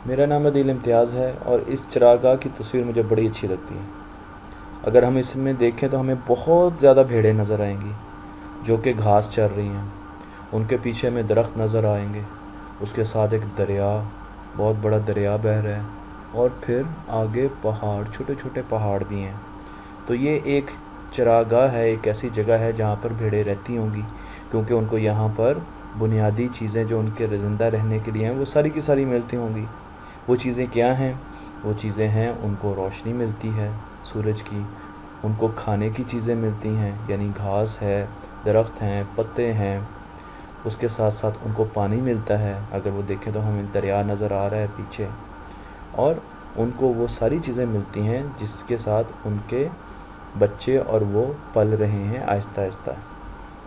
मेरा नाम अदील इम्तियाज़ है और इस चरागाह की तस्वीर मुझे बड़ी अच्छी लगती है। अगर हम इसमें देखें तो हमें बहुत ज़्यादा भेड़ें नज़र आएंगी जो कि घास चर रही हैं। उनके पीछे हमें दरख्त नज़र आएंगे, उसके साथ एक दरिया, बहुत बड़ा दरिया बह रहा है, और फिर आगे पहाड़, छोटे छोटे पहाड़ भी हैं। तो ये एक चरागाह है, एक ऐसी जगह है जहाँ पर भेड़ें रहती होंगी, क्योंकि उनको यहाँ पर बुनियादी चीज़ें जो उनके ज़िंदा रहने के लिए हैं वो सारी की सारी मिलती होंगी। वो चीज़ें क्या हैं? वो चीज़ें हैं, उनको रोशनी मिलती है सूरज की, उनको खाने की चीज़ें मिलती हैं, यानी घास है, दरख्त हैं, पत्ते हैं। उसके साथ साथ उनको पानी मिलता है। अगर वो देखें तो हमें दरिया नज़र आ रहा है पीछे, और उनको वो सारी चीज़ें मिलती हैं जिसके साथ उनके बच्चे और वो पल रहे हैं आहिस्ता आहिस्ता।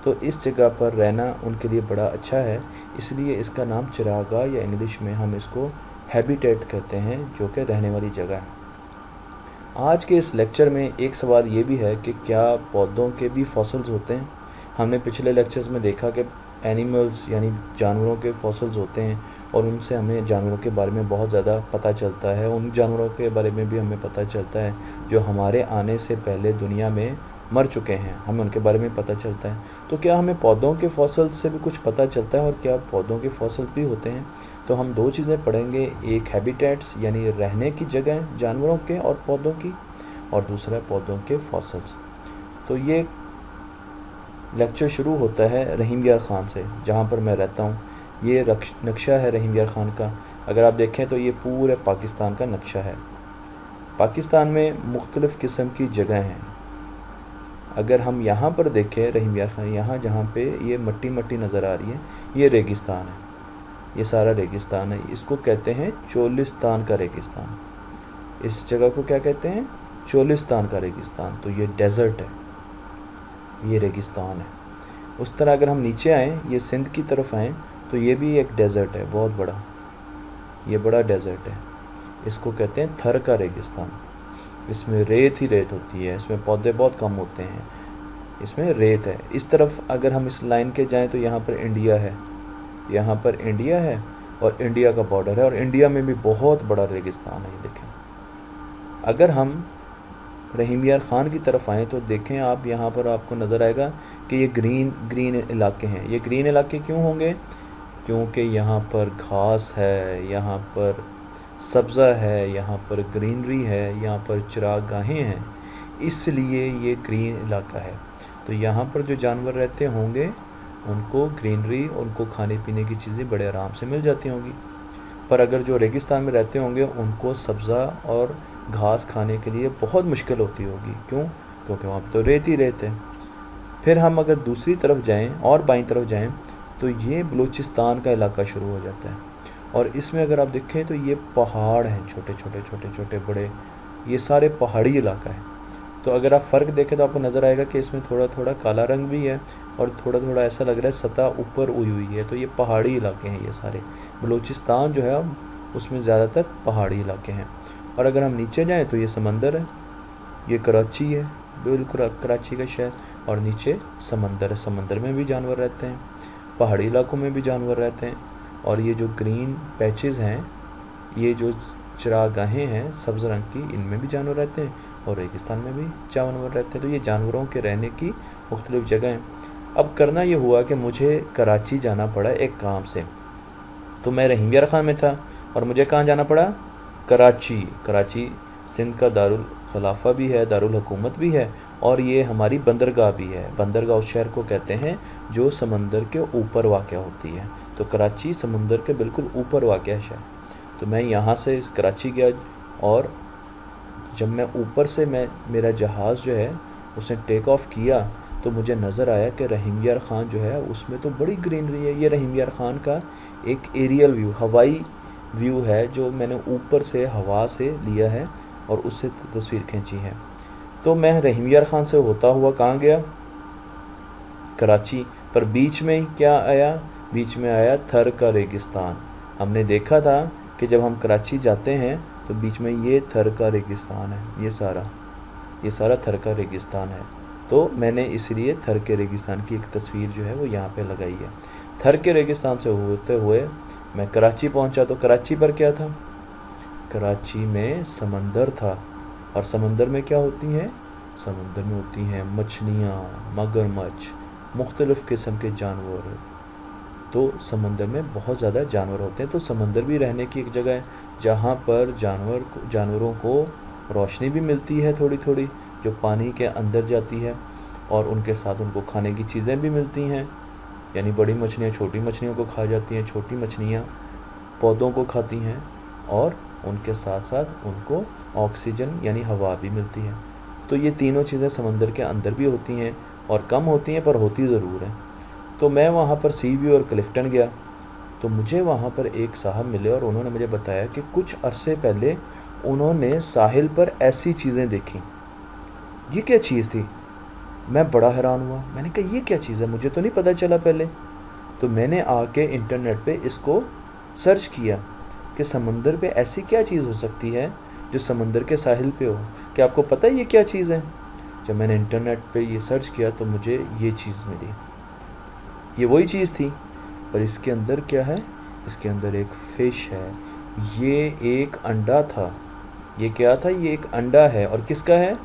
तो इस जगह पर रहना उनके लिए बड़ा अच्छा है, इसलिए इसका नाम चरागाह, या इंग्लिश में हम इसको हैबिटेट कहते हैं, जो कि रहने वाली जगह है। आज के इस लेक्चर में एक सवाल ये भी है कि क्या पौधों के भी फॉसिल्स होते हैं? हमने पिछले लेक्चर्स में देखा कि एनिमल्स यानी जानवरों के फॉसिल्स होते हैं, और उनसे हमें जानवरों के बारे में बहुत ज़्यादा पता चलता है। उन जानवरों के बारे में भी हमें पता चलता है जो हमारे आने से पहले दुनिया में मर चुके हैं, हमें उनके बारे में पता चलता है। तो क्या हमें पौधों के फॉसिल्स से भी कुछ पता चलता है, और क्या पौधों के फॉसिल्स भी होते हैं? तो हम दो चीज़ें पढ़ेंगे, एक हैबिटेट्स यानी रहने की जगह जानवरों के और पौधों की, और दूसरा पौधों के फॉसिल्स। तो ये लेक्चर शुरू होता है रहीम यार ख़ान से, जहाँ पर मैं रहता हूँ। ये नक्शा है रहीम यार ख़ान का। अगर आप देखें तो ये पूरे पाकिस्तान का नक्शा है। पाकिस्तान में मुख्तलिफ़ किस्म की जगह हैं। अगर हम यहाँ पर देखें रहीम यार ख़ान, यहाँ जहाँ पे ये मट्टी मट्टी नज़र आ रही है, ये रेगिस्तान है, ये सारा रेगिस्तान है। इसको कहते हैं चोलिस्तान का रेगिस्तान। इस जगह को क्या कहते हैं? चोलिस्तान का रेगिस्तान। तो ये डेज़र्ट है, ये रेगिस्तान है। उस तरह अगर हम नीचे आएँ, ये सिंध की तरफ आएँ, तो ये भी एक डेज़र्ट है, बहुत बड़ा, ये बड़ा डेज़र्ट है। इसको कहते हैं थर का रेगिस्तान। इसमें रेत ही रेत होती है, इसमें पौधे बहुत कम होते हैं, इसमें रेत है। इस तरफ अगर हम इस लाइन के जाएं तो यहाँ पर इंडिया है, यहाँ पर इंडिया है, और इंडिया का बॉर्डर है, और इंडिया में भी बहुत बड़ा रेगिस्तान है। ये देखें। अगर हम रहीम यार ख़ान की तरफ आएँ तो देखें आप, यहाँ पर आपको नज़र आएगा कि ये ग्रीन ग्रीन इलाके हैं। ये ग्रीन इलाके क्यों होंगे? क्योंकि यहाँ पर घास है, यहाँ पर सब्ज़ा है, यहाँ पर ग्रीनरी है, यहाँ पर चरागाहें हैं, इसलिए ये ग्रीन इलाका है। तो यहाँ पर जो जानवर रहते होंगे उनको ग्रीनरी, उनको खाने पीने की चीज़ें बड़े आराम से मिल जाती होंगी। पर अगर जो रेगिस्तान में रहते होंगे उनको सब्ज़ा और घास खाने के लिए बहुत मुश्किल होती होगी। क्यों? क्योंकि वहाँ पर तो रेत ही रेत है। फिर हम अगर दूसरी तरफ जाएं और बाईं तरफ जाएं तो ये बलूचिस्तान का इलाका शुरू हो जाता है, और इसमें अगर आप देखें तो ये पहाड़ हैं, छोटे छोटे छोटे छोटे बड़े, ये सारे पहाड़ी इलाका है। तो अगर आप फ़र्क देखें तो आपको नज़र आएगा कि इसमें थोड़ा थोड़ा काला रंग भी है, और थोड़ा थोड़ा ऐसा लग रहा है सतह ऊपर हुई हुई है। तो ये पहाड़ी इलाके हैं, ये सारे बलूचिस्तान जो है उसमें ज़्यादातर पहाड़ी इलाके हैं। और अगर हम नीचे जाएँ तो ये समंदर है, ये कराची है, बिल्कुल कराची का शहर, और नीचे समंदर है। समंदर में भी जानवर रहते हैं, पहाड़ी इलाकों में भी जानवर रहते हैं। और ये जो ग्रीन पैचेस हैं, ये जो चरागाहें हैं सब्ज़ रंग की, इनमें भी जानवर रहते हैं, और रेगिस्तान में भी जानवर रहते हैं। तो ये जानवरों के रहने की मुख्तलिफ़ जगह हैं। अब करना ये हुआ कि मुझे कराची जाना पड़ा एक काम से। तो मैं रहीम यार ख़ान में था, और मुझे कहाँ जाना पड़ा? कराची। कराची सिंध का दारुल खिलाफा भी है, दारुल हुकूमत भी है, और ये हमारी बंदरगाह भी है। बंदरगाह उस शहर को कहते हैं जो समंदर के ऊपर वाक़या होती है। तो कराची समंदर के बिल्कुल ऊपर वाक़या शहर। तो मैं यहाँ से कराची गया, और जब मैं ऊपर से मेरा जहाज़ जो है उसने टेक ऑफ़ किया, तो मुझे नज़र आया कि रहीम यार ख़ान जो है उसमें तो बड़ी ग्रीनरी है। ये रहीम यार ख़ान का एक एरियल व्यू, हवाई व्यू है, जो मैंने ऊपर से हवा से लिया है और उससे तस्वीर खींची है। तो मैं रहीम यार ख़ान से होता हुआ कहाँ गया? कराची। पर बीच में क्या आया? बीच में आया थर का रेगिस्तान। हमने देखा था कि जब हम कराची जाते हैं तो बीच में ये थर का रेगिस्तान है, ये सारा थर का रेगिस्तान है। तो मैंने इसलिए थर के रेगिस्तान की एक तस्वीर जो है वो यहाँ पे लगाई है। थर के रेगिस्तान से होते हुए मैं कराची पहुँचा। तो कराची पर क्या था? कराची में समंदर था, और समंदर में क्या होती हैं? समंदर में होती हैं मछलियाँ, मगरमच्छ, मुख्तलिफ़ किस्म के जानवर। तो समंदर में बहुत ज़्यादा जानवर होते हैं। तो समंदर भी रहने की एक जगह है जहाँ पर जानवरों को रोशनी भी मिलती है थोड़ी थोड़ी, जो पानी के अंदर जाती है, और उनके साथ उनको खाने की चीज़ें भी मिलती हैं। यानी बड़ी मछलियाँ छोटी मछलियों को खा जाती हैं, छोटी मछलियाँ पौधों को खाती हैं, और उनके साथ साथ उनको ऑक्सीजन यानी हवा भी मिलती है। तो ये तीनों चीज़ें समंदर के अंदर भी होती हैं, और कम होती हैं पर होती ज़रूर हैं। तो मैं वहाँ पर सी व्यू और क्लिफ्टन गया, तो मुझे वहाँ पर एक साहब मिले और उन्होंने मुझे बताया कि कुछ अरसे पहले उन्होंने साहिल पर ऐसी चीज़ें देखी। ये क्या चीज़ थी? मैं बड़ा हैरान हुआ। मैंने कहा ये क्या चीज़ है, मुझे तो नहीं पता चला पहले। तो मैंने आके इंटरनेट पे इसको सर्च किया कि समंदर पे ऐसी क्या चीज़ हो सकती है जो समंदर के साहिल पे हो। क्या आपको पता है ये क्या चीज़ है? जब मैंने इंटरनेट पे ये सर्च किया तो मुझे ये चीज़ मिली। ये वही चीज़ थी, पर इसके अंदर क्या है? इसके अंदर एक फ़िश है। ये एक अंडा था। ये क्या था? ये एक अंडा है। और किसका है?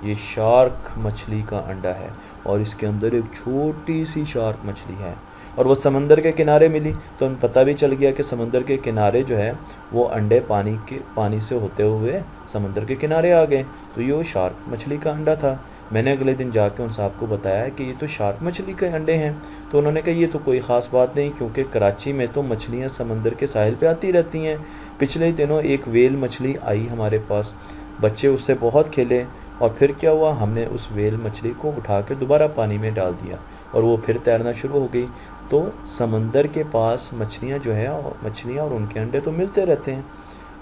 ये शार्क मछली का अंडा है, और इसके अंदर एक छोटी सी शार्क मछली है, और वो समंदर के किनारे मिली। तो हमें पता भी चल गया कि समंदर के किनारे जो है वो अंडे पानी से होते हुए समंदर के किनारे आ गए। तो ये वो शार्क मछली का अंडा था। मैंने अगले दिन जाके उन साहब को बताया कि ये तो शार्क मछली के अंडे हैं। तो उन्होंने कहा ये तो कोई ख़ास बात नहीं, क्योंकि कराची में तो मछलियाँ समंदर के साहिल पे आती रहती हैं। पिछले दिनों एक वेल मछली आई हमारे पास, बच्चे उससे बहुत खेले, और फिर क्या हुआ, हमने उस वेल मछली को उठा के दोबारा पानी में डाल दिया, और वो फिर तैरना शुरू हो गई। तो समंदर के पास मछलियाँ जो है, मछलियाँ और उनके अंडे तो मिलते रहते हैं।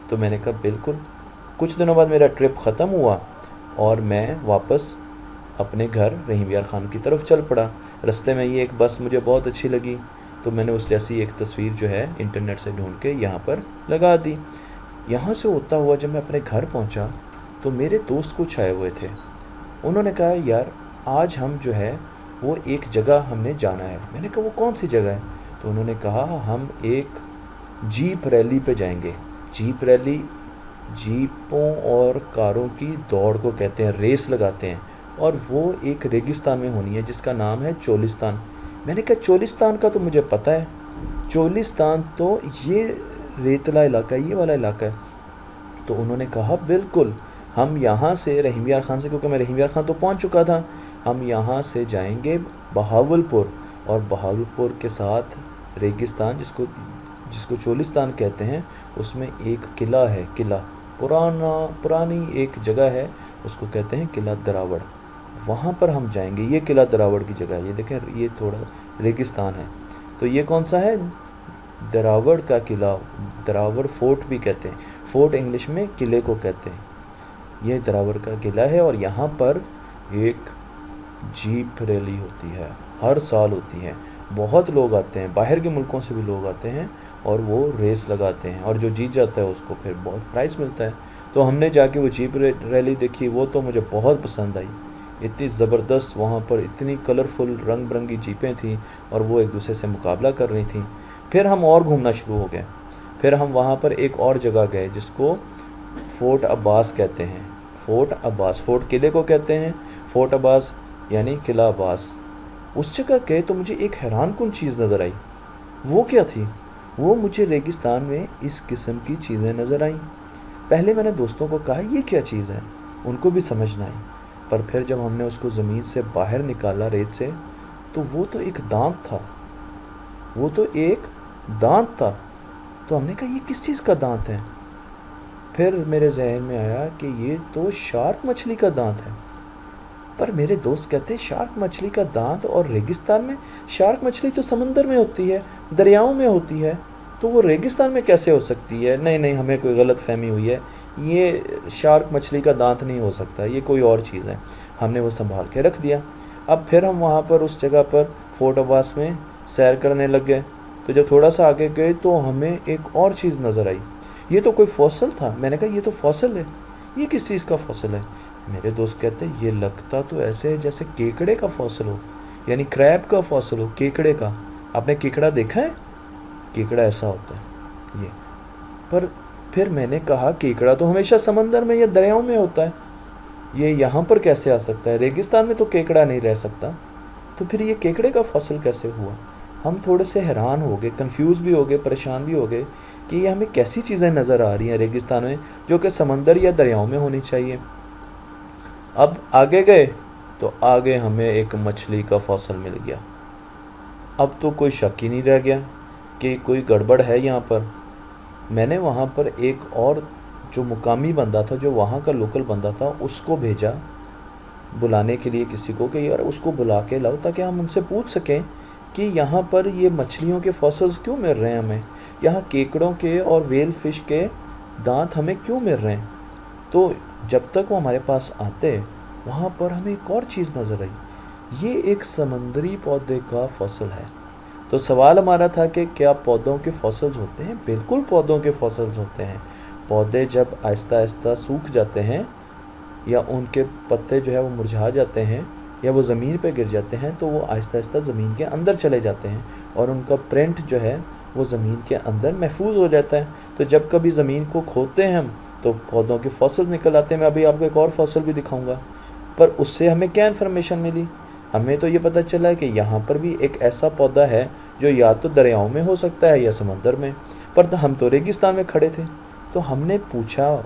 तो मैंने कहा बिल्कुल। कुछ दिनों बाद मेरा ट्रिप ख़त्म हुआ और मैं वापस अपने घर रहीम यार ख़ान की तरफ चल पड़ा। रास्ते में ये एक बस मुझे बहुत अच्छी लगी, तो मैंने उस जैसी एक तस्वीर जो है इंटरनेट से ढूंढ के यहाँ पर लगा दी। यहाँ से होता हुआ जब मैं अपने घर पहुँचा तो मेरे दोस्त कुछ आए हुए थे। उन्होंने कहा यार आज हम जो है वो एक जगह हमने जाना है। मैंने कहा वो कौन सी जगह है? तो उन्होंने कहा हम एक जीप रैली पे जाएंगे। जीप रैली जीपों और कारों की दौड़ को कहते हैं, रेस लगाते हैं, और वो एक रेगिस्तान में होनी है जिसका नाम है चोलिस्तान। मैंने कहा चोलिस्तान का तो मुझे पता है, चोलिस्तान तो ये रेतला इलाका है, ये वाला इलाका है। तो उन्होंने कहा बिल्कुल, हम यहाँ से रहीम यार ख़ान से, क्योंकि मैं रहीम यार ख़ान तो पहुँच चुका था, हम यहाँ से जाएंगे बहावलपुर, और बहावलपुर के साथ रेगिस्तान जिसको जिसको चोलिस्तान कहते हैं, उसमें एक किला है। किला पुरानी एक जगह है, उसको कहते हैं किला दरावड़। वहाँ पर हम जाएंगे। ये किला दरावड़ की जगह है। ये देखें, ये थोड़ा रेगिस्तान है। तो ये कौन सा है? दरावड़ का किला, दरावड़ फोर्ट भी कहते हैं। फोर्ट इंग्लिश में किले को कहते हैं। ये दरावड़ का किला है, और यहाँ पर एक जीप रैली होती है, हर साल होती है। बहुत लोग आते हैं, बाहर के मुल्कों से भी लोग आते हैं, और वो रेस लगाते हैं, और जो जीत जाता है उसको फिर बहुत प्राइज़ मिलता है। तो हमने जाके वो जीप रैली देखी, वो तो मुझे बहुत पसंद आई। इतनी ज़बरदस्त, वहाँ पर इतनी कलरफुल रंग बिरंगी जीपें थीं, और वो एक दूसरे से मुकाबला कर रही थी। फिर हम और घूमना शुरू हो गए। फिर हम वहाँ पर एक और जगह गए जिसको फ़ोर्ट अब्बास कहते हैं। फ़ोर्ट अब्बास, फ़ोर्ट किले को कहते हैं, फ़ोर्ट अब्बास यानी किला अब्बास। उस जगह गए तो मुझे एक हैरान कुन चीज़ नज़र आई। वो क्या थी? वो मुझे रेगिस्तान में इस किस्म की चीज़ें नज़र आईं। पहले मैंने दोस्तों को कहा ये क्या चीज़ है, उनको भी समझ ना आई। पर फिर जब हमने उसको ज़मीन से बाहर निकाला रेत से, तो वो तो एक दांत था। वो तो एक दांत था। तो हमने कहा ये किस चीज़ का दांत है? फिर मेरे जहन में आया कि ये तो शार्क मछली का दांत है। पर मेरे दोस्त कहते शार्क मछली का दांत, और रेगिस्तान में? शार्क मछली तो समंदर में होती है, दरियाओं में होती है, तो वो रेगिस्तान में कैसे हो सकती है? नहीं नहीं, हमें कोई गलत फहमी हुई है, ये शार्क मछली का दांत नहीं हो सकता, ये कोई और चीज़ है। हमने वो संभाल के रख दिया। अब फिर हम वहाँ पर उस जगह पर फ़ोर्ट अब्बास में सैर करने लग गए। तो जब थोड़ा सा आगे गए तो हमें एक और चीज़ नज़र आई। ये तो कोई फॉसिल था। मैंने कहा ये तो फॉसिल है। ये किस चीज़ का फॉसिल है? मेरे दोस्त कहते हैं ये लगता तो ऐसे है जैसे केकड़े का फॉसिल हो, यानी क्रैब का फॉसिल हो, केकड़े का। आपने केकड़ा देखा है? केकड़ा ऐसा होता है ये। पर फिर मैंने कहा केकड़ा तो हमेशा समंदर में या दरियाओं में होता है, ये यहाँ पर कैसे आ सकता है? रेगिस्तान में तो केकड़ा नहीं रह सकता, तो फिर ये केकड़े का फॉसिल कैसे हुआ? हम थोड़े से हैरान हो गए, कंफ्यूज भी हो गए, परेशान भी हो गए कि ये हमें कैसी चीज़ें नज़र आ रही हैं रेगिस्तान में जो कि समंदर या दरियाओं में होनी चाहिए। अब आगे गए तो आगे हमें एक मछली का फॉसिल मिल गया। अब तो कोई शक ही नहीं रह गया कि कोई गड़बड़ है यहाँ पर। मैंने वहाँ पर एक और जो मुकामी बंदा था, जो वहाँ का लोकल बंदा था, उसको भेजा बुलाने के लिए किसी को कि यार उसको बुला के लाओ ताकि हम उनसे पूछ सकें कि यहाँ पर ये मछलियों के फॉसिल्स क्यों मिल रहे हैं हमें, यहाँ केकड़ों के और वेल फिश के दांत हमें क्यों मिल रहे हैं। तो जब तक वो हमारे पास आते वहाँ पर हमें एक और चीज़ नज़र आई, ये एक समंदरी पौधे का फॉसिल है। तो सवाल हमारा था कि क्या पौधों के फॉसिल्स होते हैं? बिल्कुल पौधों के फॉसिल्स होते हैं। पौधे जब आहिस्ता आहिस्ता सूख जाते हैं या उनके पत्ते जो है वो मुरझा जाते हैं या वो ज़मीन पे गिर जाते हैं, तो वो आहिस्ता आहिस्ता ज़मीन के अंदर चले जाते हैं और उनका प्रिंट जो है वो ज़मीन के अंदर महफूज हो जाता है। तो जब कभी ज़मीन को खोदते हैं हम तो पौधों के फॉसिल निकल आते हैं। मैं अभी आपको एक और फॉसिल भी दिखाऊंगा, पर उससे हमें क्या इन्फॉर्मेशन मिली? हमें तो ये पता चला कि यहाँ पर भी एक ऐसा पौधा है जो या तो दरियाओं में हो सकता है या समंदर में, पर तो हम तो रेगिस्तान में खड़े थे। तो हमने पूछा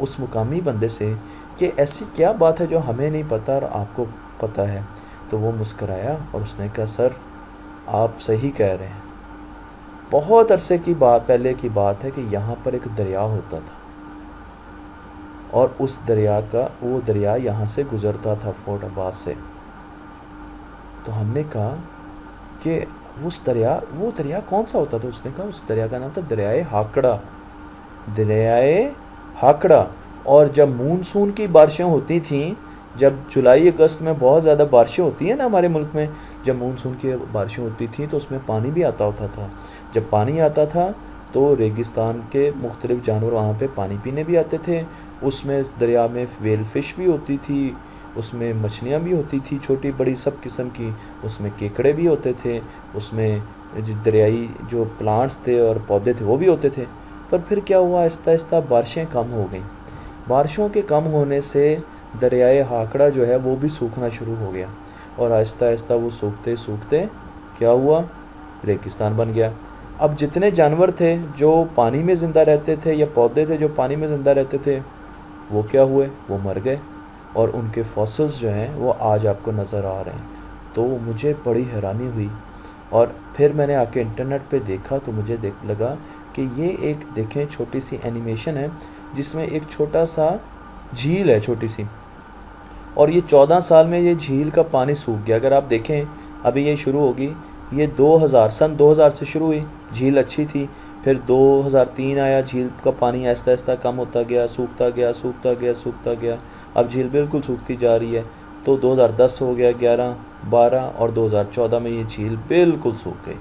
उस मुकामी बंदे से कि ऐसी क्या बात है जो हमें नहीं पता और आपको पता है? तो वो मुस्कराया और उसने कहा, सर आप सही कह रहे हैं, बहुत अरसे की बात पहले की बात है कि यहाँ पर एक दरिया होता था और उस दरिया का वो दरिया यहाँ से गुज़रता था फोर्ट अब्बास से। तो हमने कहा कि वो दरिया कौन सा होता था? उसने कहा उस दरिया का नाम था दरियाए हाकड़ा, दरियाए हाकड़ा। और जब मानसून की बारिशें होती थीं, जब जुलाई अगस्त में बहुत ज़्यादा बारिशें होती हैं ना हमारे मुल्क में, जब मानसून की बारिशें होती थी तो उसमें पानी भी आता होता था। जब पानी आता था तो रेगिस्तान के मुख्तलिफ जानवर वहाँ पे पानी पीने भी आते थे। उसमें दरिया में वेल फिश भी होती थी, उसमें मछलियाँ भी होती थी छोटी बड़ी सब किस्म की, उसमें केकड़े भी होते थे, उसमें दरियाई जो प्लांट्स थे और पौधे थे वो भी होते थे। पर फिर क्या हुआ, आहिस्ता आहिस्ता बारिशें कम हो गई। बारिशों के कम होने से दरियाए हाकड़ा जो है वो भी सूखना शुरू हो गया और आहिस्ता आहिस्ता वो सूखते सूखते क्या हुआ, रेगिस्तान बन गया। अब जितने जानवर थे जो पानी में ज़िंदा रहते थे या पौधे थे जो पानी में ज़िंदा रहते थे, वो क्या हुए, वो मर गए और उनके फॉसिल्स जो हैं वो आज आपको नज़र आ रहे हैं। तो मुझे बड़ी हैरानी हुई और फिर मैंने आके इंटरनेट पे देखा तो मुझे लगा कि ये एक देखें छोटी सी एनिमेशन है जिसमें एक छोटा सा झील है छोटी सी, और ये 14 साल में ये झील का पानी सूख गया। अगर आप देखें अभी ये शुरू होगी, ये 2000 से शुरू हुई, झील अच्छी थी, फिर 2003 आया, झील का पानी आहिस्ता आहिस्ता कम होता गया, सूखता गया सूखता गया सूखता गया, अब झील बिल्कुल सूखती जा रही है। तो 2010 हो गया, 11, 12 और 2014 में ये झील बिल्कुल सूख गई।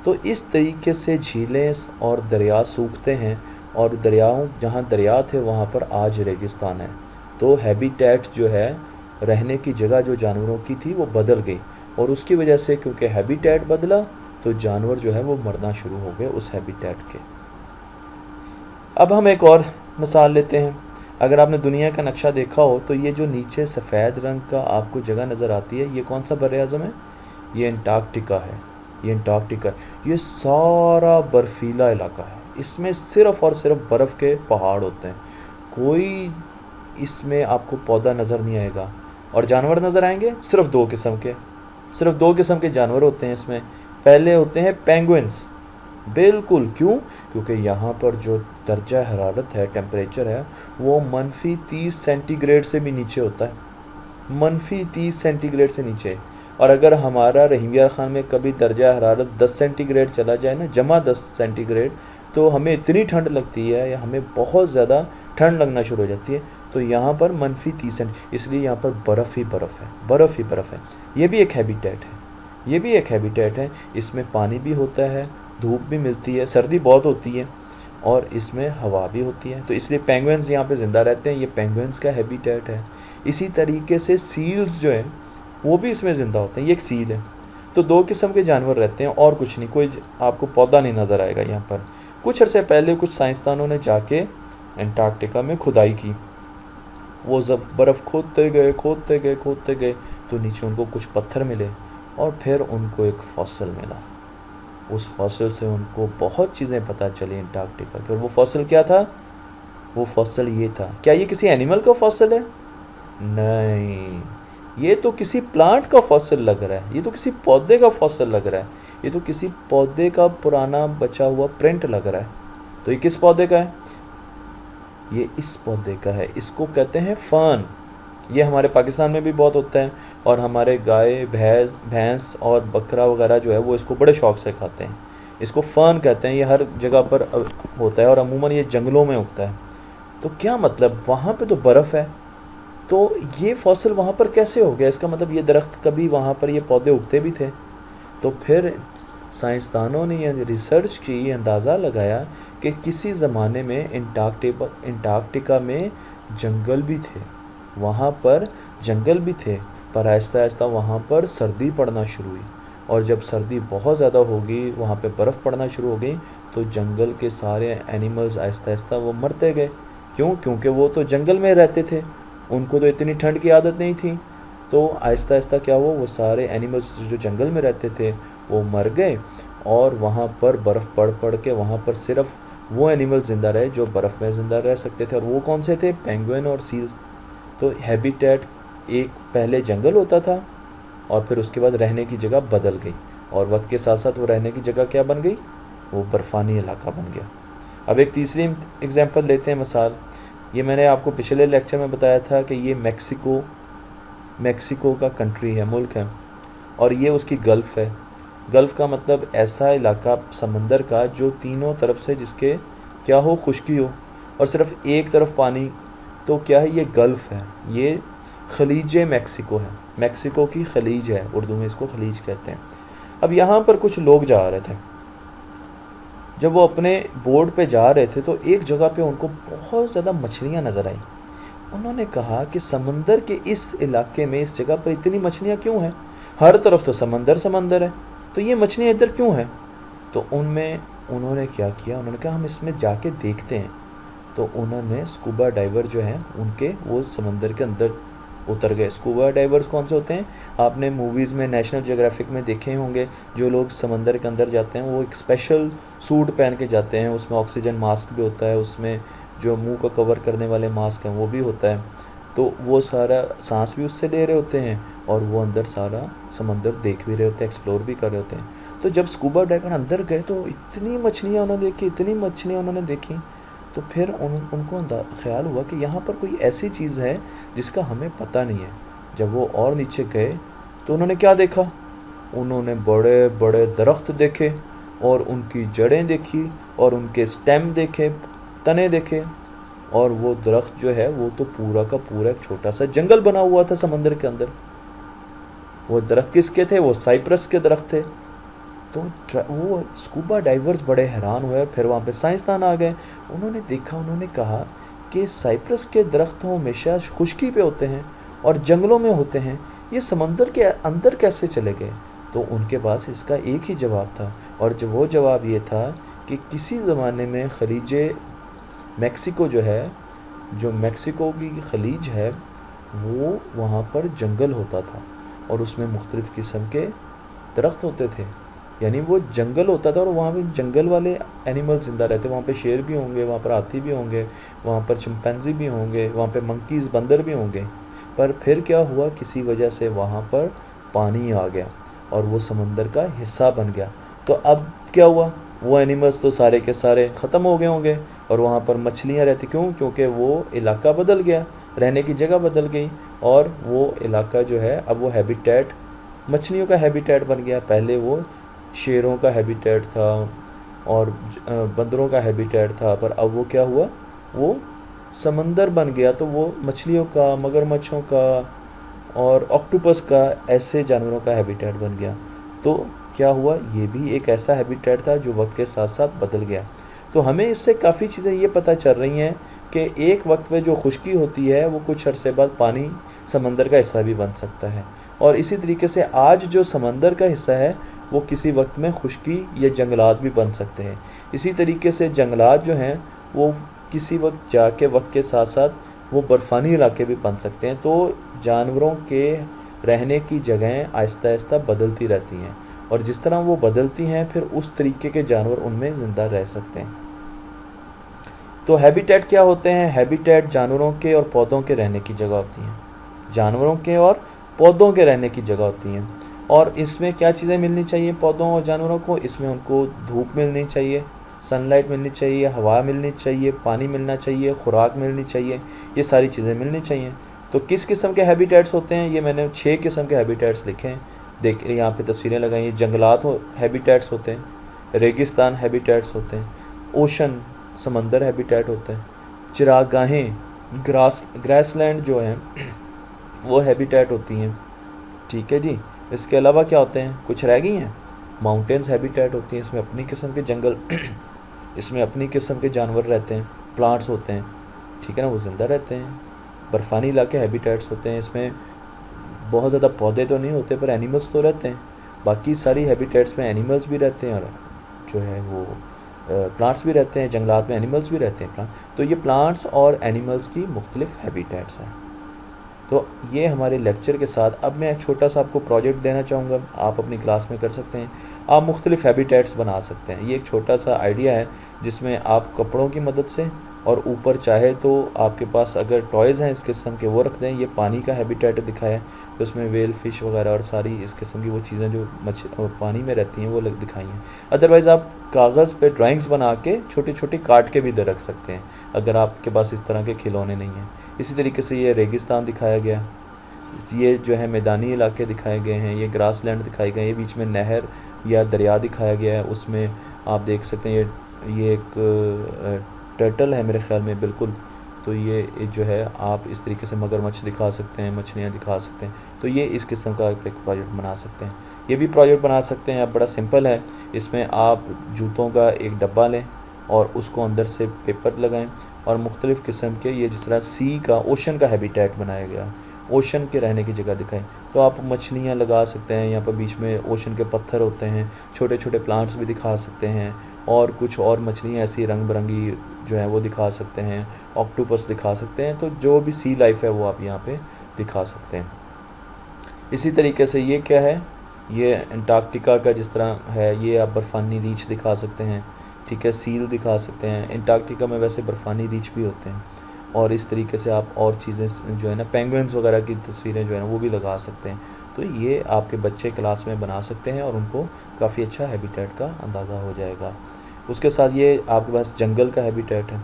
तो इस तरीके से झीलें और दरिया सूखते हैं और दरियाओं जहाँ दरिया थे वहाँ पर आज रेगिस्तान है। तो हैबिटेट जो है, रहने की जगह जो जानवरों की थी वो बदल गई और उसकी वजह से क्योंकि हैबिटेट बदला तो जानवर जो है वो मरना शुरू हो गए उस हैबिटेट के। अब हम एक और मिसाल लेते हैं। अगर आपने दुनिया का नक्शा देखा हो तो ये जो नीचे सफ़ेद रंग का आपको जगह नज़र आती है, ये कौन सा बर-ए-आज़म है? ये अंटार्कटिका है। ये अंटार्कटिका, ये सारा बर्फीला इलाका है, इसमें सिर्फ़ और सिर्फ बर्फ़ के पहाड़ होते हैं, कोई इसमें आपको पौधा नज़र नहीं आएगा। और जानवर नज़र आएंगे सिर्फ दो किस्म के जानवर होते हैं इसमें। पहले होते हैं पेंगुइन्स, बिल्कुल, क्यों? क्योंकि यहाँ पर जो दर्जा हरारत है, टेम्परेचर है, वो -30 सेंटीग्रेड से भी नीचे होता है, -30 सेंटीग्रेड से नीचे। और अगर हमारा रहीम यार ख़ान में कभी दर्जा हरारत 10 सेंटीग्रेड चला जाए ना, जमा 10 सेंटीग्रेड, तो हमें इतनी ठंड लगती है या हमें बहुत ज़्यादा ठंड लगना शुरू हो जाती है। तो यहाँ पर -30 सेंटीग्रेड, इसलिए यहाँ पर बर्फ़ ही बर्फ़ है, बर्फ़ ही बर्फ़ है। ये भी एक हैबिटेट है, इसमें पानी भी होता है, धूप भी मिलती है, सर्दी बहुत होती है और इसमें हवा भी होती है, तो इसलिए पेंगुइन्स यहाँ पे ज़िंदा रहते हैं। ये पेंगुइन्स का हैबिटेट है। इसी तरीके से सील्स जो हैं वो भी इसमें ज़िंदा होते हैं। ये एक सील है। तो दो किस्म के जानवर रहते हैं और कुछ नहीं, कोई आपको पौधा नहीं नज़र आएगा यहाँ पर, कुछ अरसे पहले कुछ साइंसदानों ने जाके अंटार्कटिका में खुदाई की। वो जब बर्फ़ खोदते गए तो नीचे उनको कुछ पत्थर मिले और फिर उनको एक फॉसिल मिला। उस फॉसिल से उनको बहुत चीज़ें पता चली अंटार्कटिका की। और वो फॉसिल क्या था? वो फॉसिल ये था। क्या ये किसी एनिमल का फॉसिल है? नहीं, ये तो किसी प्लांट का फॉसिल लग रहा है। ये तो किसी पौधे का फॉसिल लग रहा है। ये तो किसी पौधे का पुराना बचा हुआ प्रिंट लग रहा है। तो ये किस पौधे का है? ये इस पौधे का है। इसको कहते हैं फर्न। ये हमारे पाकिस्तान में भी बहुत होता है और हमारे गाय भैंस और बकरा वगैरह जो है वो इसको बड़े शौक से खाते हैं। इसको फर्न कहते हैं। ये हर जगह पर होता है और अमूमन ये जंगलों में उगता है। तो क्या मतलब, वहाँ पे तो बर्फ़ है, तो ये फॉसिल वहाँ पर कैसे हो गया? इसका मतलब ये दरख्त कभी वहाँ पर ये पौधे उगते भी थे। तो फिर साइंसदानों ने ये रिसर्च की, ये अंदाज़ा लगाया कि किसी ज़माने में अंटार्कटिका में जंगल भी थे। वहाँ पर जंगल भी थे, पर आहिस्ता आहिस्ता वहाँ पर सर्दी पड़ना शुरू हुई। और जब सर्दी बहुत ज़्यादा हो गई, वहाँ पे बर्फ़ पड़ना शुरू हो गई, तो जंगल के सारे एनिमल्स आहिस्ता आहिस्ता वो मरते गए। क्यों? क्योंकि वो तो जंगल में रहते थे, उनको तो इतनी ठंड की आदत नहीं थी। तो आहिस्ता आहिस्ता क्या हुआ, वो सारे एनिमल्स जो जंगल में रहते थे वो मर गए और वहाँ पर बर्फ़ पड़ के वहाँ पर सिर्फ वो एनिमल ज़िंदा रहे जो बर्फ़ में ज़िंदा रह सकते थे। और वो कौन से थे? पेंगुइन और सील। तो हैबिटेट एक पहले जंगल होता था और फिर उसके बाद रहने की जगह बदल गई, और वक्त के साथ साथ वो रहने की जगह क्या बन गई? वो बर्फ़ानी इलाका बन गया। अब एक तीसरी एग्जांपल लेते हैं, मिसाल। ये मैंने आपको पिछले लेक्चर में बताया था कि ये मैक्सिको का कंट्री है, मुल्क है, और ये उसकी गल्फ़ है। गल्फ़ का मतलब ऐसा इलाका समंदर का जो तीनों तरफ से जिसके क्या हो, खुश्की हो और सिर्फ एक तरफ पानी। तो क्या है? ये गल्फ़ है। ये खलीज मैक्सिको है। मैक्सिको की खलीज है, उर्दू में इसको खलीज कहते हैं। अब यहाँ पर कुछ लोग जा रहे थे। जब वो अपने बोट पे जा रहे थे तो एक जगह पे उनको बहुत ज़्यादा मछलियाँ नज़र आई। उन्होंने कहा कि समंदर के इस इलाके में, इस जगह पर इतनी मछलियाँ क्यों हैं? हर तरफ तो समंदर है, तो ये मछलियाँ इधर क्यों हैं? तो उन्होंने क्या किया, उन्होंने कहा हम इसमें जाके देखते हैं। तो उन्होंने स्कूबा डाइवर जो हैं उनके, वो समंदर के अंदर उतर गए। स्कूबा डाइवर्स कौन से होते हैं? आपने मूवीज़ में, नेशनल जियोग्राफिक में देखे होंगे। जो लोग समंदर के अंदर जाते हैं वो एक स्पेशल सूट पहन के जाते हैं, उसमें ऑक्सीजन मास्क भी होता है, उसमें जो मुंह को कवर करने वाले मास्क हैं वो भी होता है। तो वो सारा सांस भी उससे ले रहे होते हैं और वो अंदर सारा समंदर देख भी रहे होते हैं, एक्सप्लोर भी कर रहे होते हैं। तो जब स्कूबा डाइवर अंदर गए तो इतनी मछलियाँ उन्होंने देखी। तो फिर उनको ख्याल हुआ कि यहाँ पर कोई ऐसी चीज़ है जिसका हमें पता नहीं है। जब वो और नीचे गए तो उन्होंने क्या देखा? उन्होंने बड़े बड़े दरख्त देखे और उनकी जड़ें देखी और उनके स्टेम देखे, तने देखे। और वो दरख्त जो है वो तो पूरा का पूरा एक छोटा सा जंगल बना हुआ था समंदर के अंदर। वो दरख्त किसके थे? वो साइप्रस के दरख्त थे। तो वो स्कूबा डाइवर्स बड़े हैरान हुए। फिर वहाँ पे साइंसदान आ गए। उन्होंने देखा, उन्होंने कहा कि साइप्रस के दरख्त हमेशा खुश्की पे होते हैं और जंगलों में होते हैं, ये समंदर के अंदर कैसे चले गए? तो उनके पास इसका एक ही जवाब था, और जो वो जवाब ये था कि किसी ज़माने में खलीज मैक्सिको जो है, जो मैक्सिको की खलीज है, वो वहाँ पर जंगल होता था और उसमें मुख्तलिफ़ किस्म के दरख्त होते थे। यानी वो जंगल होता था और वहाँ पे जंगल वाले एनिमल ज़िंदा रहते। वहाँ पे शेर भी होंगे, वहाँ पर हाथी भी होंगे, वहाँ पर चिंपैंजी भी होंगे, वहाँ पे मंकीज़, बंदर भी होंगे। पर फिर क्या हुआ, किसी वजह से वहाँ पर पानी आ गया और वो समंदर का हिस्सा बन गया। तो अब क्या हुआ, वो एनिमल्स तो सारे के सारे ख़त्म हो गए होंगे और वहाँ पर मछलियाँ रहती। क्यों? क्योंकि वो इलाका बदल गया, रहने की जगह बदल गई और वो इलाका जो है अब वो हैबिटेट मछलियों का हैबिटेट बन गया। पहले वो शेरों का हैबिटेट था और बंदरों का हैबिटेट था, पर अब वो क्या हुआ, वो समंदर बन गया। तो वो मछलियों का, मगरमच्छों का और ऑक्टोपस का, ऐसे जानवरों का हैबिटेट बन गया। तो क्या हुआ, ये भी एक ऐसा हैबिटेट था जो वक्त के साथ साथ बदल गया। तो हमें इससे काफ़ी चीज़ें ये पता चल रही हैं कि एक वक्त में जो खुश्की होती है वो कुछ अरसे बाद पानी समंदर का हिस्सा भी बन सकता है। और इसी तरीके से आज जो समंदर का हिस्सा है वो किसी वक्त में खुश्की या जंगलात भी बन सकते हैं। इसी तरीके से जंगलात जो हैं वो किसी वक्त जाके वक्त के साथ साथ वो बर्फ़ानी इलाके भी बन सकते हैं। तो जानवरों के रहने की जगहें आहिस्ता आहिस्ता बदलती रहती हैं, और जिस तरह वो बदलती हैं फिर उस तरीके के जानवर उनमें ज़िंदा रह सकते हैं। तो हैबिटेट क्या होते हैं? हैबिटेट जानवरों के और पौधों के रहने की जगह होती हैं। जानवरों के और पौधों के रहने की जगह होती हैं। और इसमें क्या चीज़ें मिलनी चाहिए पौधों और जानवरों को? इसमें उनको धूप मिलनी चाहिए, सनलाइट मिलनी चाहिए, हवा मिलनी चाहिए, पानी मिलना चाहिए, खुराक मिलनी चाहिए, ये सारी चीज़ें मिलनी चाहिए। तो किस किस्म के हैबिटेट्स होते हैं? ये मैंने 6 किस्म के हैबिटेट्स लिखे हैं। देखिए यहाँ पे तस्वीरें लगाई हैं। जंगलात हैबिटेट्स होते हैं, रेगिस्तान हैबिटेट्स होते हैं, ओशन समंदर हैबिटेट होते हैं, चिरागाहें ग्रासलैंड जो हैं वो हैबिटेट होती हैं। ठीक है जी। इसके अलावा क्या होते हैं? कुछ रह गई हैं। माउंटेन्स हैबिटेट होती हैं, इसमें अपनी किस्म के जंगल इसमें अपनी किस्म के जानवर रहते हैं, प्लांट्स होते हैं, ठीक है ना, वो ज़िंदा रहते हैं। बर्फ़ानी इलाके हैबिटेट्स होते हैं, इसमें बहुत ज़्यादा पौधे तो नहीं होते पर एनिमल्स तो रहते हैं। बाकी सारी हैबिटेट्स में एनिमल्स भी रहते हैं और जो है वो प्लांट्स भी रहते हैं। जंगलात में एनिमल्स भी रहते हैं, प्लांट। तो ये प्लांट्स और एनिमल्स की मुख्तलिफ हैबिटेट्स हैं। तो ये हमारे लेक्चर के साथ अब मैं एक छोटा सा आपको प्रोजेक्ट देना चाहूँगा, आप अपनी क्लास में कर सकते हैं। आप मुख्तलिफ हैबिटेट्स बना सकते हैं। ये एक छोटा सा आइडिया है जिसमें आप कपड़ों की मदद से और ऊपर चाहे तो आपके पास अगर टॉयज़ हैं इस किस्म के वो रख दें। ये पानी का हैबिटेट दिखाया है, तो उसमें वेल फिश वगैरह और सारी इस किस्म की वो चीज़ें जो पानी में रहती हैं वो दिखाई हैं। अदरवाइज़ आप कागज़ पे ड्राइंग्स बना के छोटी छोटी काट के भी दे रख सकते हैं अगर आपके पास इस तरह के खिलौने नहीं हैं। इसी तरीके से ये रेगिस्तान दिखाया गया, ये जो है मैदानी इलाके दिखाए गए हैं, ये ग्रासलैंड दिखाए गए हैं, ये बीच में नहर या दरिया दिखाया गया है। उसमें आप देख सकते हैं ये एक टर्टल है मेरे ख्याल में, बिल्कुल। तो ये जो है आप इस तरीके से मगरमच्छ दिखा सकते हैं, मछलियाँ दिखा सकते हैं। तो ये इस किस्म का एक प्रोजेक्ट बना सकते हैं। ये भी प्रोजेक्ट बना सकते हैं आप, बड़ा सिंपल है। इसमें आप जूतों का एक डब्बा लें और उसको अंदर से पेपर लगाएं और मुख्तलिफ़ किस्म के, ये जिस तरह सी का ओशन का हैबिटेट बनाया गया, ओशन के रहने की जगह दिखाएं। तो आप मछलियाँ लगा सकते हैं, यहाँ पर बीच में ओशन के पत्थर होते हैं, छोटे छोटे प्लांट्स भी दिखा सकते हैं, और कुछ और मछलियाँ ऐसी रंग बिरंगी जो है वो दिखा सकते हैं, ऑक्टोपस दिखा सकते हैं। तो जो भी सी लाइफ है वो आप यहाँ पे दिखा सकते हैं। इसी तरीके से ये क्या है, ये अंटार्कटिका का जिस तरह है, ये आप बर्फ़ानी रीछ दिखा सकते हैं, ठीक है, सील दिखा सकते हैं। अंटार्कटिका में वैसे बर्फ़ानी रीछ भी होते हैं। और इस तरीके से आप और चीज़ें जो है ना, पेंगुइन्स वगैरह की तस्वीरें जो है ना वो भी लगा सकते हैं। तो ये आपके बच्चे क्लास में बना सकते हैं और उनको काफ़ी अच्छा हैबिटेट का अंदाज़ा हो जाएगा। उसके साथ ये आपके पास जंगल का हैबिटेट है।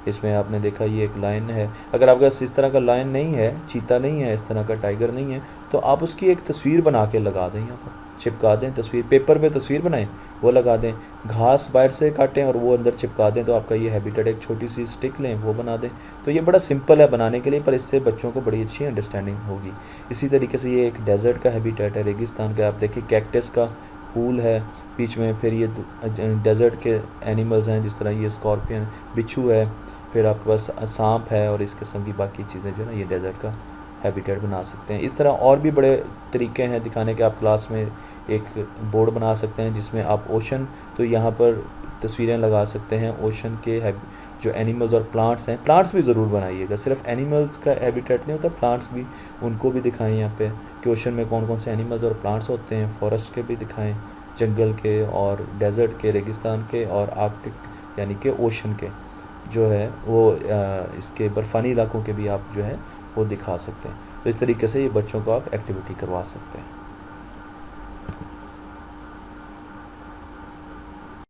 इसमें आपने देखा ये एक लायन है। अगर आपके पास इस तरह का लायन नहीं है, चीता नहीं है, इस तरह का टाइगर नहीं है, तो आप उसकी एक तस्वीर बना के लगा दें, यहाँ पर चिपका दें तस्वीर, पेपर पे तस्वीर बनाएं, वो लगा दें। घास बाहर से काटें और वो अंदर चिपका दें, तो आपका ये हैबिटेट, एक छोटी सी स्टिक लें वो बना दें। तो ये बड़ा सिंपल है बनाने के लिए, पर इससे बच्चों को बड़ी अच्छी अंडरस्टैंडिंग होगी। इसी तरीके से ये एक डेजर्ट का हैबिटेट है, रेगिस्तान का। आप देखिए कैक्टस का फूल है बीच में, फिर ये डेजर्ट के एनिमल्स हैं, जिस तरह ये स्कॉर्पियन, बिच्छू है, फिर आपके पास सांप है, और इस किस्म की बाकी चीज़ें जो है ना, ये डेजर्ट का हैबिटेट बना सकते हैं। इस तरह और भी बड़े तरीके हैं दिखाने के। आप क्लास में एक बोर्ड बना सकते हैं जिसमें आप ओशन, तो यहाँ पर तस्वीरें लगा सकते हैं ओशन के जो एनिमल्स और प्लांट्स हैं। प्लांट्स भी ज़रूर बनाइएगा, सिर्फ एनिमल्स का हैबिटेट नहीं होता, प्लांट्स भी उनको भी दिखाएं यहाँ पे कि ओशन में कौन कौन से एनिमल्स और प्लांट्स होते हैं। फॉरेस्ट के भी दिखाएं, जंगल के और डेजर्ट के, रेगिस्तान के और आर्कटिक यानी कि ओशन के जो है वो इसके बर्फ़ानी इलाकों के भी आप जो है वो दिखा सकते हैं। तो इस तरीके से ये बच्चों को आप एक्टिविटी करवा सकते हैं।